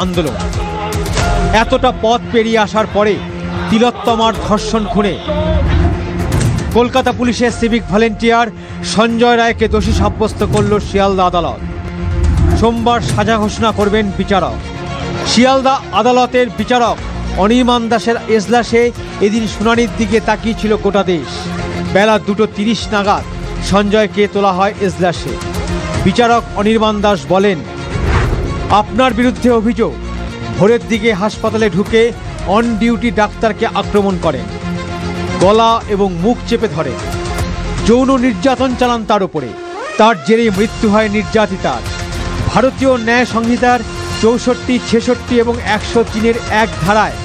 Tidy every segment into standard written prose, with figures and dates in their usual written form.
আন্দোলন। এতটা পথ পেরিয়ে আসার পরে তিলোত্তমার ধর্ষণ খুনে কলকাতা পুলিশের সিভিক ভলেন্টিয়ার সঞ্জয় রায়কে দোষী সাব্যস্ত করল শিয়ালদা আদালত। সোমবার সাজা ঘোষণা করবেন বিচারক। শিয়ালদা আদালতের বিচারক অনির্বাণ দাসের এজলাসে এদিন শুনানির দিকে তাকিয়েছিল গোটা দেশ। বেলা 2:30 নাগাদ সঞ্জয়কে তোলা হয় এজলাসে। বিচারক অনির্বাণ দাস বলেন, আপনার বিরুদ্ধে অভিযোগ ভোরের দিকে হাসপাতালে ঢুকে অন ডিউটি ডাক্তারকে আক্রমণ করেন, গলা এবং মুখ চেপে ধরেন, যৌন নির্যাতন চালান তার উপরে। তার জেরেই মৃত্যু হয় নির্যাতিতার। ভারতীয় ন্যায় সংহিতার 64, 66 এবং 103-এর 1 ধারায়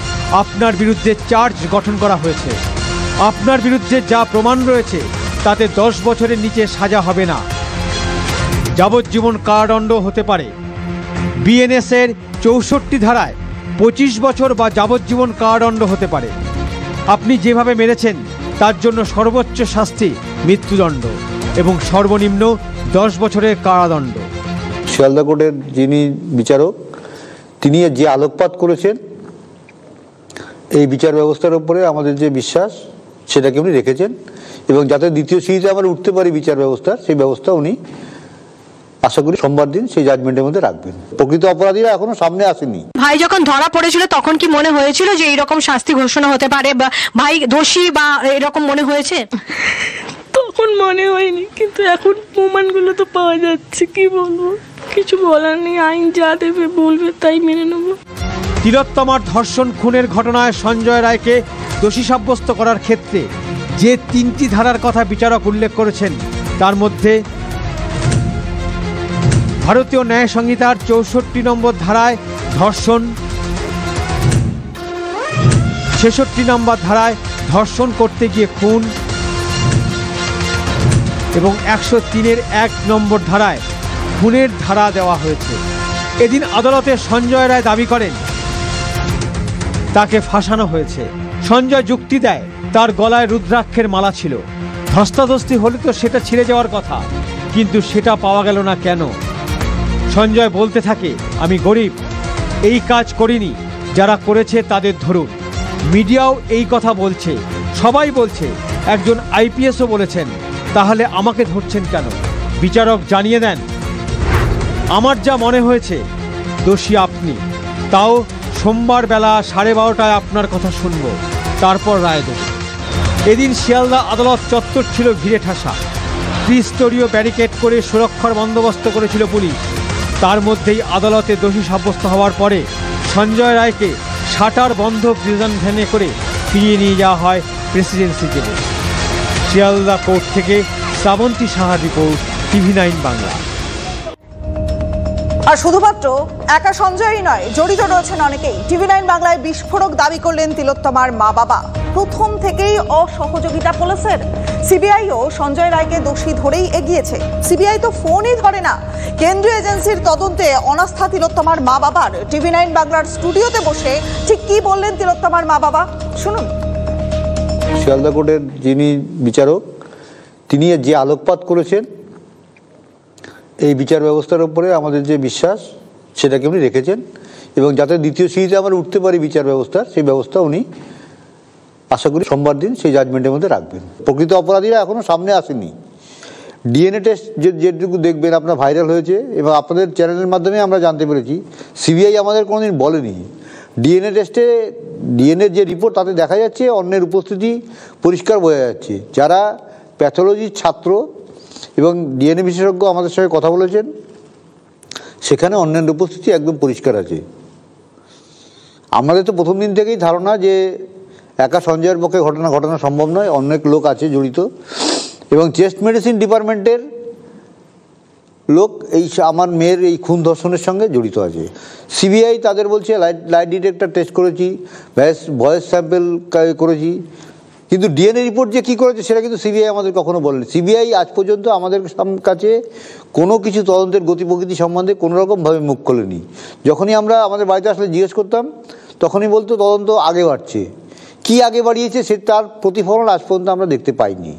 আপনার বিরুদ্ধে চার্জ গঠন করা হয়েছে। আপনার বিরুদ্ধে যা প্রমাণ রয়েছে তাতে 10 বছরের নিচে সাজা হবে না, যাবজ্জীবন কারাদণ্ড হতে পারে। বিএনএস-এর 64 ধারায় 25 বছর বা যাবজ্জীবন কারাদণ্ড হতে পারে। আপনি যেভাবে মেরেছেন তার জন্য সর্বোচ্চ শাস্তি মৃত্যুদণ্ড এবং সর্বনিম্ন 10 বছরের কারাদণ্ড। শিয়ালদা কোর্টের যিনি বিচারক তিনি যে আলোকপাত করেছেন এই বিচার ব্যবস্থার উপরে আমাদের যে বিশ্বাস সেটাকে উনি রেখেছেন এবং যাতে দ্বিতীয় সিঁড়িতে আমরা উঠতে পারি বিচার ব্যবস্থার, সেই ব্যবস্থা উনি আশা করি সোমবার দিন সেই জাজমেন্টের মধ্যে রাখবেন। প্রকৃত অপরাধীরা এখনো সামনে আসেনি। ভাই যখন ধরা পড়েছিল তখন কি মনে হয়েছিল যে এইরকম শাস্তি ঘোষণা হতে পারে বা ভাই দোষী বা এরকম মনে হয়েছে? তখন মনে হয়নি, কিন্তু এখন প্রমাণগুলো তো পাওয়া যাচ্ছে, কি বলবো, কিছু বলার নেই। আইন যা দেবে বলবে তাই মেনে নেব। তিলোত্তমার ধর্ষণ খুনের ঘটনায় সঞ্জয় রায়কে দোষী সাব্যস্ত করার ক্ষেত্রে যে 3টি ধারার কথা বিচারক উল্লেখ করেছেন তার মধ্যে ভারতীয় ন্যায় সংহিতার 64 নম্বর ধারায় ধর্ষণ, 66 নম্বর ধারায় ধর্ষণ করতে গিয়ে খুন এবং 103-এর 1 নম্বর ধারায় খুনের ধারা দেওয়া হয়েছে। এদিন আদালতে সঞ্জয় রায় দাবি করেন তাকে ফাঁসানো হয়েছে। সঞ্জয় যুক্তি দেয় তার গলায় রুদ্রাক্ষের মালা ছিল, ধস্তাধস্তি হলে তো সেটা ছিঁড়ে যাওয়ার কথা, কিন্তু সেটা পাওয়া গেল না কেন? সঞ্জয় বলতে থাকে, আমি গরিব, এই কাজ করিনি, যারা করেছে তাদের ধরুন। মিডিয়াও এই কথা বলছে, সবাই বলছে, একজন আইপিএসও বলেছেন, তাহলে আমাকে ধরছেন কেন? বিচারক জানিয়ে দেন, আমার যা মনে হয়েছে দোষী আপনি, তাও সোমবার বেলা 12:30টায় আপনার কথা শুনব, তারপর রায় দেব। এদিন শিয়ালদা আদালত চত্বর ছিল ভিড়ে ঠাসা। ত্রিস্তরীয় ব্যারিকেড করে সুরক্ষার বন্দোবস্ত করেছিল পুলিশ। তার মধ্যেই আদালতে দোষী সাব্যস্ত হওয়ার পরে সঞ্জয় রায়কে শাটার বন্ধ প্রিজন ভ্যানে করে ফিরিয়ে নিয়ে যাওয়া হয় প্রেসিডেন্সি জেলে। শিয়ালদা কোর্ট থেকে শ্রাবন্তী সাহার রিপোর্ট, TV9 বাংলা। আর শুধুমাত্র একা সঞ্জয়ই নয়, জড়িত রয়েছেন অনেকেই। TV9 বাংলায় বিস্ফোরক দাবি করলেন তিলোত্তমার মা বাবা। প্রথম থেকেই অসহযোগিতা পুলিশের। সিবিআইও সঞ্জয় রায়কে দোষী ধরেই এগিয়েছে। সিবিআই তো ফোনই ধরে না। কেন্দ্রীয় এজেন্সির তদন্তে অনাস্থা তিলোত্তমার মা বাবার। TV9 বাংলার স্টুডিওতে বসে ঠিক কি বললেন তিলোত্তমার মা বাবা, শুনুন। শিয়ালদা কোর্টের যিনি বিচারক তিনি যে আলোকপাত করেছেন এই বিচার ব্যবস্থার উপরে আমাদের যে বিশ্বাস সেটাকে উনি রেখেছেন এবং যাতে দ্বিতীয় সিঁড়িতে আমরা উঠতে পারি বিচার ব্যবস্থার, সেই ব্যবস্থা উনি আশা করি সোমবার দিন সেই জাজমেন্টের মধ্যে রাখবেন। প্রকৃত অপরাধীরা এখনো সামনে আসেনি। ডিএনএ টেস্ট যেটুকু দেখবেন আপনার ভাইরাল হয়েছে এবং আপনাদের চ্যানেলের মাধ্যমে আমরা জানতে পেরেছি, সিবিআই আমাদের কোনোদিন বলেনি। ডিএনএ টেস্টে ডিএনএর যে রিপোর্ট তাতে দেখা যাচ্ছে অন্যের উপস্থিতি পরিষ্কার বোঝা যাচ্ছে। যারা প্যাথোলজির ছাত্র এবং ডিএনএ বিশেষজ্ঞ আমাদের সঙ্গে কথা বলেছেন, সেখানে অন্যের উপস্থিতি একদম পরিষ্কার আছে। আমাদের তো প্রথম দিন থেকেই ধারণা যে একা সঞ্জয়ের পক্ষে ঘটনা সম্ভব নয়, অনেক লোক আছে জড়িত এবং চেস্ট মেডিসিন ডিপার্টমেন্টের লোক এই আমার মেয়ের এই খুন ধর্ষণের সঙ্গে জড়িত আছে। সিবিআই তাদের বলছে লাইট ডিটেক্টর টেস্ট করেছি, ভয়েস স্যাম্পেল করেছি, কিন্তু ডিএনএ রিপোর্ট যে কী করেছে সেটা কিন্তু সিবিআই আমাদের কখনো বলেনি। সিবিআই আজ পর্যন্ত আমাদের কাছে কোনো কিছু তদন্তের গতি প্রকৃতি সম্বন্ধে কোনোরকমভাবে মুখ খোলেনি। যখনই আমরা আমাদের বাড়িতে আসলে জিজ্ঞেস করতাম তখনই বলতো তদন্ত আগে বাড়ছে। কি আগে বাড়িয়েছে সে তার প্রতিফলন আজ পর্যন্ত আমরা দেখতে পাইনি।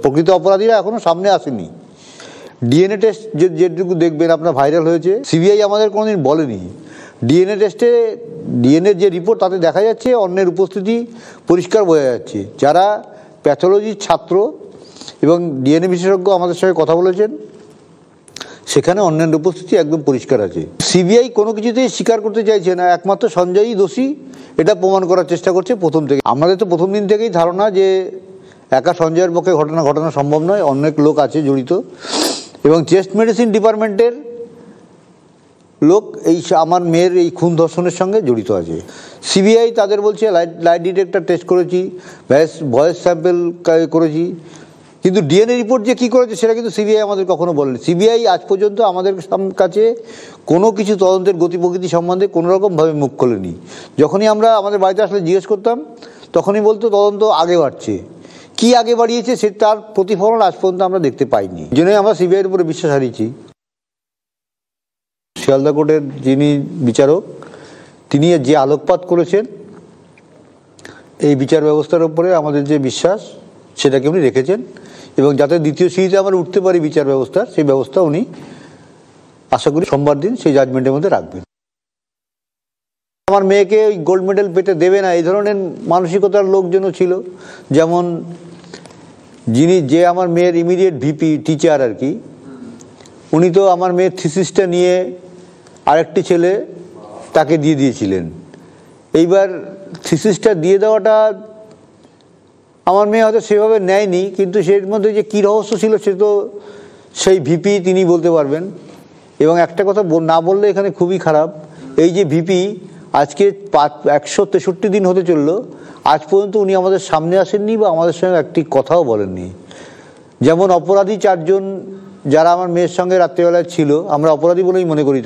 প্রকৃত অপরাধীরা এখনো সামনে আসেনি। ডিএনএ টেস্ট যেটুকু দেখবেন আপনার ভাইরাল হয়েছে, সিবিআই আমাদের কোনোদিন বলেনি। ডিএনএ টেস্টে ডিএনএ যে রিপোর্ট তাতে দেখা যাচ্ছে অন্যের উপস্থিতি পরিষ্কার বোঝা যাচ্ছে। যারা প্যাথোলজির ছাত্র এবং ডিএনএ বিশেষজ্ঞ আমাদের সঙ্গে কথা বলেছেন, সেখানে অন্যের উপস্থিতি একদম পরিষ্কার আছে। সিবিআই কোনো কিছুতেই স্বীকার করতে চাইছে না, একমাত্র সঞ্জয়ই দোষী এটা প্রমাণ করার চেষ্টা করছে প্রথম থেকে। আমাদের তো প্রথম দিন থেকেই ধারণা যে একা সঞ্জয়ের পক্ষে ঘটনা সম্ভব নয়, অনেক লোক আছে জড়িত এবং চেস্ট মেডিসিন ডিপার্টমেন্টের লোক এই আমার মেয়ের এই খুন ধর্ষণের সঙ্গে জড়িত আছে। সিবিআই তাদের বলছে লাইট ডিটেক্টর টেস্ট করেছি, ভয়েস স্যাম্পল করেছি, কিন্তু ডিএনএ রিপোর্ট যে কী করেছে সেটা কিন্তু সিবিআই আমাদের কখনো বলেনি। সিবিআই আজ পর্যন্ত আমাদের কাছে কোনো কিছু তদন্তের গতি প্রকৃতি সম্বন্ধে কোনোরকমভাবে মুখ খোলেনি। যখনই আমরা আমাদের বাড়িতে আসলে জিজ্ঞেস করতাম তখনই বলতো তদন্ত আগে বাড়ছে। কি আগে বাড়িয়েছে সে তার প্রতিফলন আজ পর্যন্ত আমরা দেখতে পাইনি। এই জন্যই আমরা সিবিআইয়ের উপরে বিশ্বাস হারিয়েছি। শিয়ালদা কোর্টের যিনি বিচারক তিনি যে আলোকপাত করেছেন এই বিচার ব্যবস্থার উপরে আমাদের যে বিশ্বাস সেটাকে উনি রেখেছেন এবং যাতে দ্বিতীয় সিঁড়িতে আমরা উঠতে পারি বিচার ব্যবস্থার, সেই ব্যবস্থা উনি আশা করি সোমবার দিন সেই জাজমেন্টের মধ্যে রাখবেন। আমার মেয়েকে ওই গোল্ড মেডেল পেতে দেবে না এই ধরনের মানসিকতার লোকজনও ছিল। যেমন যে আমার মেয়ের ইমিডিয়েট ভিপি টিচার আর কি, উনি তো আমার মেয়ের থিসিসটা নিয়ে আরেকটি ছেলে তাকে দিয়ে দিয়েছিলেন। এইবার থিসিসটা দিয়ে দেওয়াটা আমার মেয়ে হয়তো সেভাবে নেয়নি, কিন্তু সের মধ্যে যে কী রহস্য ছিল সে তো সেই ভিপি তিনি বলতে পারবেন। এবং একটা কথা না বললে এখানে খুবই খারাপ, এই যে ভিপি আজকে 163 দিন হতে চললো, আজ পর্যন্ত উনি আমাদের সামনে আসেননি বা আমাদের সঙ্গে একটি কথাও বলেননি। যেমন অপরাধী 4 জন যারা আমার মেয়ের সঙ্গে রাত্রিবেলায় ছিল, আমরা অপরাধী বলেই মনে করি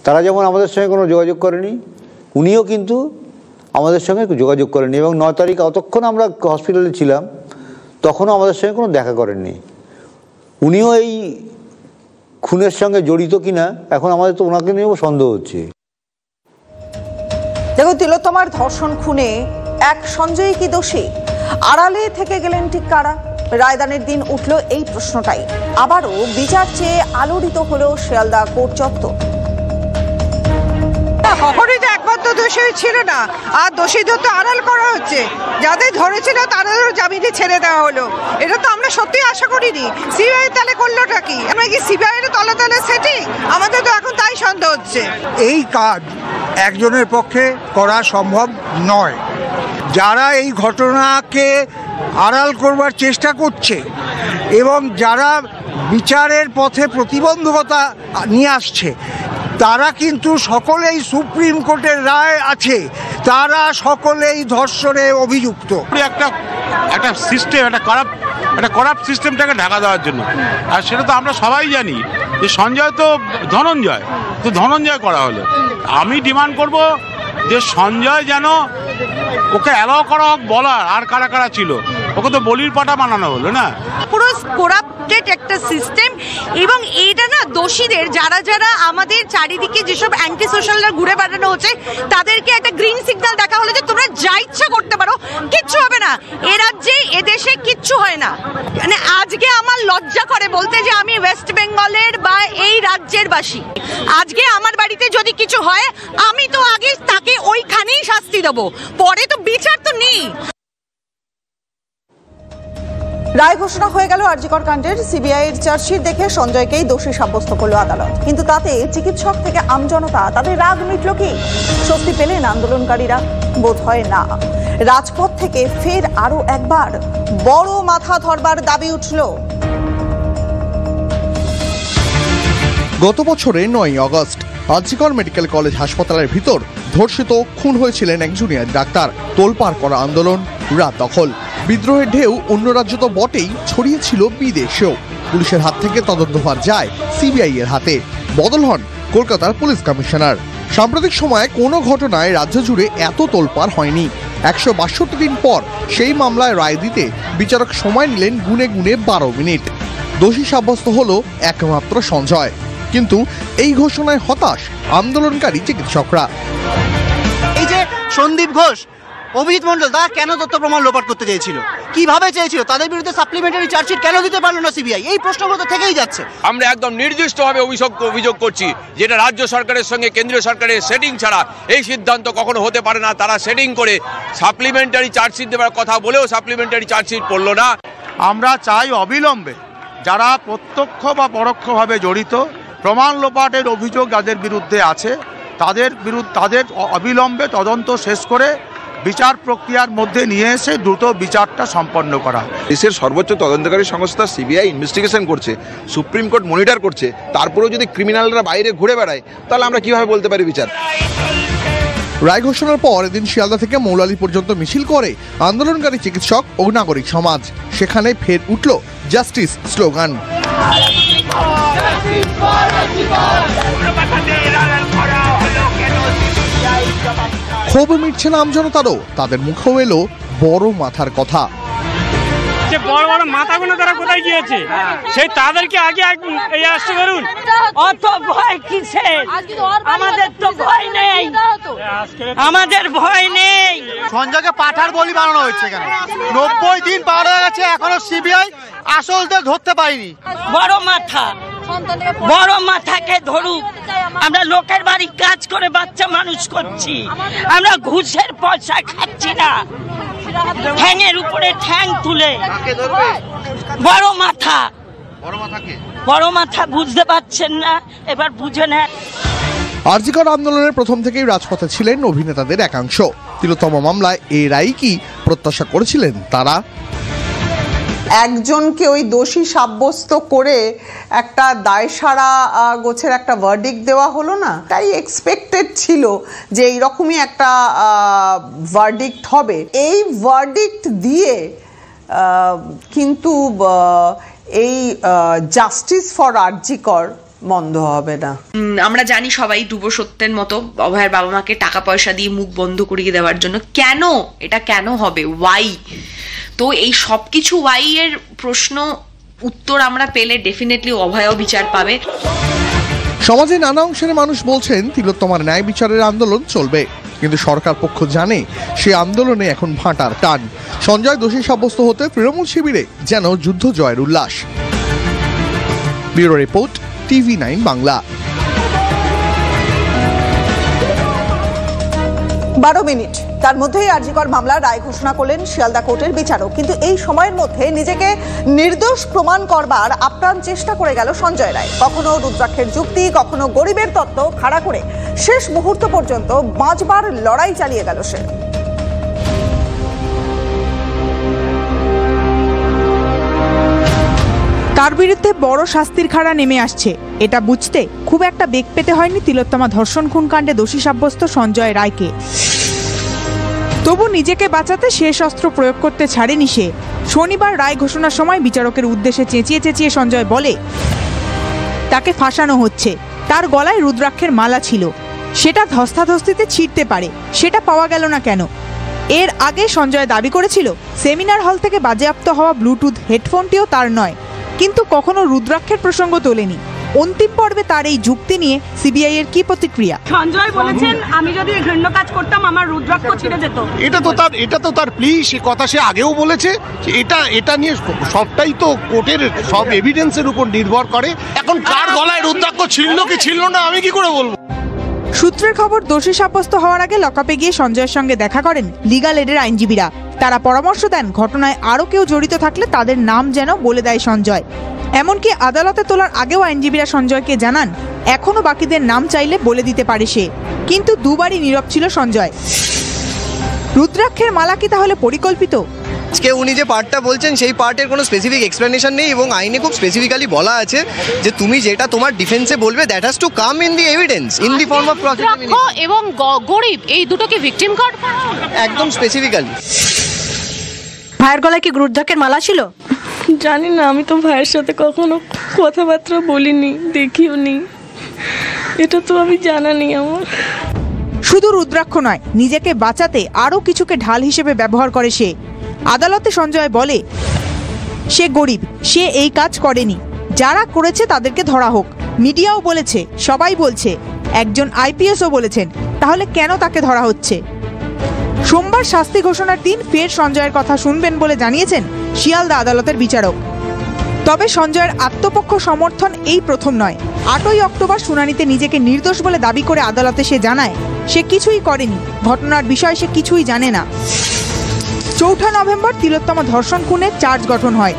তারা যেমন আমাদের সঙ্গে কোনো যোগাযোগ করেনি, উনিও কিন্তু আমাদের সঙ্গে যোগাযোগ করেনি। এবং 9 তারিখ অতক্ষণ আমরা হসপিটালে ছিলাম তখনও আমাদের সঙ্গে কোনো দেখা করেননি। উনিও এই খুনের সঙ্গে জড়িত কিনা এখন আমাদের তো ওনাকে নিয়েও সন্দেহ হচ্ছে। দেখো, তিলোত্তমার ধর্ষণ খুনে এক সঞ্জয় কি দোষী? আড়ালে থেকে গেলেন ঠিক কারা? রায়দানের দিন উঠল এই প্রশ্নটাই। আবারও বিচার চেয়ে আলোড়িত হলো শিয়ালদা কোর্ট চত্বর। কখনোই তো একমাত্র দোষী ছিল না, আর দোষীদের তো আড়াল করা হচ্ছে। যাদের ধরেছিল তাদেরও জামিনে ছেড়ে দেওয়া হলো। এটা তো আমরা সত্যি আশা করিনি। সিবিআই তাহলে করলোটা কি? আমরা কি সিবিআই এর তলে তলে সেটিং? আমাদের তো এখন তাই সন্দেহ হচ্ছে। এই কাজ একজনের পক্ষে করা সম্ভব নয়। যারা এই ঘটনাকে আড়াল করবার চেষ্টা করছে এবং যারা বিচারের পথে প্রতিবন্ধকতা নিয়ে আসছে, তারা কিন্তু সকলেই সুপ্রিম কোর্টের রায় আছে, তারা সকলেই ধর্ষণে অভিযুক্ত। একটা সিস্টেম, একটা করাপ্ট সিস্টেমটাকে ঢাকা দেওয়ার জন্য। আর সেটা তো আমরা সবাই জানি যে সঞ্জয় তো ধনঞ্জয় করা হলো। আমি ডিমান্ড করব যে সঞ্জয় যেন ওকে অ্যালাউ করা হোক বলার আর কারা কারা ছিল। ওকে তো বলির পাটা বানানো হলো না। পুরো করাপ্টেড একটা সিস্টেম। এবং এইটা না দোষীদের যারা যারা আমাদের চারিদিকে যেসব অ্যান্টি সোশ্যালরা ঘুরে বেড়ানো হচ্ছে তাদেরকে একটা গ্রিন সিগন্যাল দেখা হলো যে তোমরা যা ইচ্ছা করতে পারো, কিচ্ছু হবে না। এ রাজ্যে এদেশে কিচ্ছু হয় না। মানে আজকে আমার লজ্জা করে বলতে যে আমি ওয়েস্ট বেঙ্গলের বা এই রাজ্যের বাসী। আজকে আমার বাড়িতে যদি কিছু হয় আমি তো আগে তাকে ওইখানেই শাস্তি দেবো, পরে তো বিচার তো নেই। রায় ঘোষণা হয়ে গেল আরজিকর কাণ্ডের। সিবিআই এর চার্জশিট দেখে সঞ্জয়কেই দোষী সাব্যস্ত করল আদালত। কিন্তু তাতে চিকিৎসক থেকে আমজনতা তাদের রাগ মিটল কি? স্বস্তি পেলেন আন্দোলনকারীরা? বোধ হয় না। রাজপথ থেকে ফের আরো একবার বড় মাথা ধরবার দাবি উঠল। গত বছরের 9 আগস্ট আরজিকর মেডিকেল কলেজ হাসপাতালের ভিতর ধর্ষিত খুন হয়েছিলেন এক জুনিয়র ডাক্তার। তোলপাড় করা আন্দোলন, রাত দখল, বিদ্রোহের ঢেউ অন্য রাজ্য তো বটেই, ছড়িয়েছিল বিদেশেও। পুলিশের হাত থেকে তদন্তভার যায় সিবিআই এর হাতে। বদল হন কলকাতার পুলিশ কমিশনার। সাম্প্রতিক সময়ে কোনো ঘটনায় রাজ্য জুড়ে এত তোলপাড় হয়নি। 162 দিন পর সেই মামলায় রায় দিতে বিচারক সময় নিলেন গুনে গুনে 12 মিনিট। দোষী সাব্যস্ত হলো একমাত্র সঞ্জয়। কিন্তু এই ঘোষণায় হতাশ আন্দোলনকারী চিকিৎসকরা। এই যে সন্দীপ ঘোষ, অভিজিৎ মন্ডল, তারা কেন তথ্য প্রমাণ লোপাট করতে চেয়েছিল? কিভাবে চেয়েছিল, তাদের বিরুদ্ধে সাপ্লিমেন্টারি চার্জশিট কেন দিতে পারলো না সিবিআই? এই প্রশ্নগুলো তো থেকেই যাচ্ছে। আমরা একদম নির্দিষ্টভাবে অভিযোগ করছি, যেটা রাজ্য সরকারের সঙ্গে কেন্দ্রীয় সরকারের সেটিং ছাড়া এই সিদ্ধান্ত কখনো হতে পারে না। তারা সেটিং করে সাপ্লিমেন্টারি চার্জশিট দেওয়ার কথা বলেও সাপ্লিমেন্টারি চার্জশিট পড়লো না। আমরা চাই অবিলম্বে যারা প্রত্যক্ষ বা পরোক্ষভাবে জড়িত, প্রমাণ লোপাটের অভিযোগ যাদের বিরুদ্ধে আছে, তাদের অবিলম্বে তদন্ত শেষ করে বিচার প্রক্রিয়ার মধ্যে নিয়ে এসে দ্রুত বিচারটা সম্পন্ন করা। দেশের সর্বোচ্চ তদন্তকারী সংস্থা সিবিআই ইনভেস্টিগেশন করছে, সুপ্রিম কোর্ট মনিটর করছে, তারপরেও যদি ক্রিমিনালরা বাইরে ঘুরে বেড়ায় তাহলে আমরা কিভাবে বলতে পারি বিচার? রায় ঘোষণার পর এদিন শিয়ালদা থেকে মৌলালী পর্যন্ত মিছিল করে আন্দোলনকারী চিকিৎসক ও নাগরিক সমাজ। সেখানে ফের উঠল জাস্টিস স্লোগান। ক্ষোভ মিটছে না আমজনতারও, তাদের মুখেও এলো বড় মাথার কথা। যে বড় বড় মাথাগুলো তারা কোথায় গিয়েছে, সেই তাদেরকে আগে আসতে করুন। অত ভয় কিসের? আমাদের তো ভয় নেই, আমাদের ভয় নেই। সঞ্জয়কে পাঠার বলি বানানো হচ্ছে কেন? 90 দিন পার হয়ে গেছে, এখনো সিবিআই আসলদের ধরতে পারেনি। বড় মাথাকে ধরুক। আমরা লোকের বাড়ি কাজ করে বাচ্চা মানুষ করছি, আমরা ঘুষের পয়সা খাচ্ছি না। ঠ্যাঙের উপরে ঠ্যাং তুলে বড় মাথা বুঝতে পারছেন না, এবার বুঝে নেন। আরজিকর আন্দোলনের প্রথম থেকেই রাজপথে ছিলেন অভিনেতাদের একাংশ। তিলোত্তমা মামলায় এই রায় কি প্রত্যাশা করেছিলেন তারা? একজনকে ওই দোষী সাব্যস্ত করে একটা দায়সারা গোছের একটা ভার্ডিক্ট দেওয়া হলো না, তাই এক্সপেক্টেড ছিল যে এইরকমই একটা ভার্ডিক্ট হবে। এই ভার্ডিক্ট দিয়ে কিন্তু এই জাস্টিস ফর আরজিকর বন্ধ হবে না। আমরা জানি সবাই ধ্রুব সত্যের মতো অভয়ের বাবা মাকে টাকা পয়সা দিয়ে মুখ বন্ধ করিয়ে দেওয়ার জন্য। কেন এটা কেন হবে? ওয়াই? তো এই সবকিছু ওয়াই এর প্রশ্ন উত্তর আমরা পেলে ডেফিনেটলি অভয়ও বিচার পাবে। সমাজে নানা অংশের মানুষ বলছেন তিলোত্তমার ন্যায় বিচারের আন্দোলন চলবে, কিন্তু সরকার পক্ষ জানে সে আন্দোলনে এখন ভাটার টান। সঞ্জয় দোষী সাব্যস্ত হতে তৃণমূল শিবিরে যেন যুদ্ধ জয়ের উল্লাস। Bureau report, TV9 Bangla. 12 minute, তার মধ্যেই আরজিকর মামলার রায় ঘোষণা করলেন শিয়ালদা কোর্টের বিচারক। কিন্তু এই সময়ের মধ্যে নিজেকে নির্দোষ প্রমাণ করবার আপ্রাণ চেষ্টা করে গেল সঞ্জয় রায়। কখনো রুদ্রাক্ষের যুক্তি, কখনো গরিবের তত্ত্ব খাড়া করে শেষ মুহূর্ত পর্যন্ত বাঁচবার লড়াই চালিয়ে গেল সে। তার বিরুদ্ধে বড় শাস্তির খাড়া নেমে আসছে, এটা বুঝতে খুব একটা বেগ পেতে হয়নি তিলোত্তমা ধর্ষণ খুন কাণ্ডে দোষী সাব্যস্ত সঞ্জয় রায়কে। তবু নিজেকে বাঁচাতে শেষ অস্ত্র প্রয়োগ করতে ছাড়েনি সে। শনিবার রায় ঘোষণার সময় বিচারকের উদ্দেশ্যে চেঁচিয়ে চেঁচিয়ে সঞ্জয় বলে তাকে ফাঁসানো হচ্ছে। তার গলায় রুদ্রাক্ষের মালা ছিল, সেটা ধস্তাধস্তিতে ছিঁড়তে পারে, সেটা পাওয়া গেল না কেন? এর আগে সঞ্জয় দাবি করেছিল সেমিনার হল থেকে বাজেয়াপ্ত হওয়া ব্লুটুথ হেডফোনটিও তার নয়, কিন্তু কখনো রুদ্রাক্ষের প্রসঙ্গ তোলেনি। অন্তিম পর্বে তার এই যুক্তি নিয়ে সিবিআই এর কি প্রতিক্রিয়া? সঞ্জয় বলেছেন আমি যদি ঘৃণ্য কাজ করতাম আমার রুদ্রাক্ষ ছিঁড়ে যেত। এটা তো তার প্লি, সে কথা সে আগেও বলেছে। এটা নিয়ে সবটাই তো কোর্টের সব এভিডেন্সের উপর নির্ভর করে। এখন কার গলায় রুদ্রাক্ষ ছিল কি ছিল না আমি কি করে বলবো? সূত্রের খবর, দোষী সাব্যস্ত হওয়ার আগে লকআপে গিয়ে সঞ্জয়ের সঙ্গে দেখা করেন লিগ্যাল এডের আইনজীবীরা। তারা পরামর্শ দেন ঘটনায় আরও কেউ জড়িত থাকলে তাদের নাম যেন বলে দেয় সঞ্জয়। এমনকি আদালতে তোলার আগেও আইনজীবীরা সঞ্জয়কে জানান এখনো বাকিদের নাম চাইলে বলে দিতে পারে সে। কিন্তু দুবারই নীরব ছিল সঞ্জয়। রুদ্রাক্ষের মালা কি তাহলে পরিকল্পিত? আজকে উনি যে পার্টটা বলছেন সেই পার্টের কোনো স্পেসিফিক এক্সপ্লেনেশন নেই এবং আইনে খুব স্পেসিফিক্যালি বলা আছে যে তুমি যেটা তোমার ডিফেন্সে বলবে that has to come in the evidence in the form of prosecution. এবং গরিব এই দুটোকে ভিকটিম কর একদম স্পেসিফিক্যালি। ভাইয়ের গলায় কি রুদ্রাক্ষের মালা ছিল? জানি না, আমি তো ভাইয়ের সাথে কখনো কথাবার্তা বলিনি, দেখিও নি, এটা তো আমি জানা নেই আমার। শুধু রুদ্রাক্ষ নয়, নিজেকে বাঁচাতে আরও কিছুকে ঢাল হিসেবে ব্যবহার করে সে। আদালতে সঞ্জয় বলে সে গরিব, সে এই কাজ করেনি, যারা করেছে তাদেরকে ধরা হোক। মিডিয়াও বলেছে, সবাই বলছে, একজন আইপিএসও বলেছেন, তাহলে কেন তাকে ধরা হচ্ছে? সোমবার শাস্তি ঘোষণার দিন ফের সঞ্জয়ের কথা শুনবেন বলে জানিয়েছেন শিয়ালদা আদালতের বিচারক। তবে সঞ্জয়ের আত্মপক্ষ সমর্থন এই প্রথম নয়। 8ই অক্টোবর শুনানিতে নিজেকে নির্দোষ বলে দাবি করে আদালতে সে জানায় সে কিছুই করেনি, ঘটনার বিষয়ে সে কিছুই জানে না। 4 নভেম্বর তিলোত্তমা ধর্ষণ খুনের চার্জ গঠন হয়।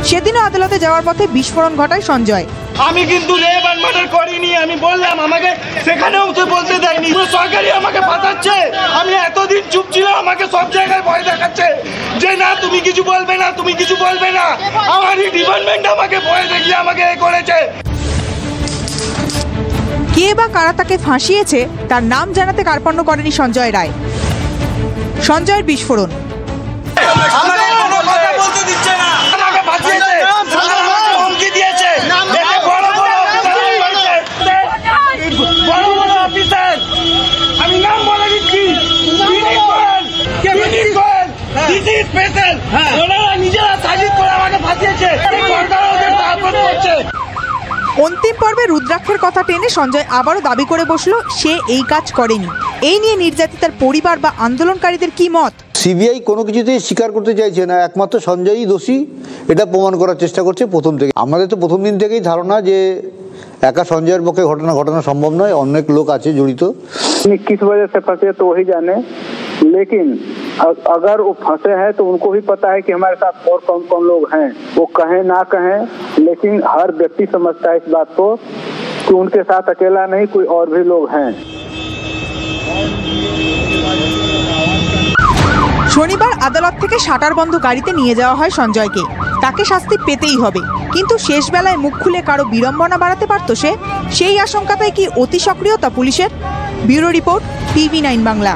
সেদিনও আদালতে যাওয়ার পথে বিস্ফোরণ ঘটায় সঞ্জয়। আমি কিন্তু রেপ এন্ড মার্ডার করিনি, আমি বললাম, আমাকে সেখানেও তো বলতে দেয়নি, সরকারি আমাকে পাঠাচ্ছে। আমি এতদিন চুপ ছিলাম, আমাকে সব জায়গায় ভয় দেখাচ্ছে যে না তুমি কিছু বলবে না, তুমি কিছু বলবে না। আমারই ডিপার্টমেন্ট আমাকে ভয় দেখিয়ে আমাকে এ করেছে। কে বা কারা তাকে ফাঁসিয়েছে তার নাম জানাতে কার্পণ্য করেনি সঞ্জয় রায়। সঞ্জয়ের বিস্ফোরণ। আমাকে কোনো কথা বলতে দিচ্ছে না, আমাকে বাঁচিয়েছে, আমাকে হুমকি দিয়েছে। এতে বড় বড় অফিসার, আমি নাম বলে দিচ্ছি, ওনারা নিজেরা সাজিদ করে আমাকে ফাঁসিয়েছে। অন্তিম পর্বে রুদ্রাক্ষের কথা টেনে সঞ্জয় আবারও দাবি করে বসলো সে এই কাজ করেনি। এই নিয়ে নির্যাতিতার পরিবার বা আন্দোলনকারীদের কি মত? সিবিআই কোনো কিছুতেই স্বীকার করতে চাইছে না, একমাত্র সঞ্জয়ই দোষী এটা প্রমাণ করার চেষ্টা করছে প্রথম থেকে। আমাদের তো প্রথম দিন থেকেই ধারণা যে একা সঞ্জয়ের পক্ষে ঘটনা সম্ভব নয়, অনেক লোক আছে জড়িত। किस वजह से फंसे तो वही जाने, लेकिन अगर वो फंसे हैं तो उनको भी पता है कि हमारे साथ और कौन कौन लोग हैं। वो कहें ना कहें, लेकिन हर व्यक्ति समझता है इस बात को कि उनके साथ अकेला नहीं, कोई और भी लोग हैं। শনিবার আদালত থেকে শাটার বন্ধ গাড়িতে নিয়ে যাওয়া হয় সঞ্জয়কে। তাকে শাস্তি পেতেই হবে, কিন্তু শেষ বেলায় মুখ খুলে কারো বিড়ম্বনা বাড়াতে পারত সে? সেই আশঙ্কাটাই কি অতি সক্রিয়তা পুলিশের? Bureau report, TV9 Bangla.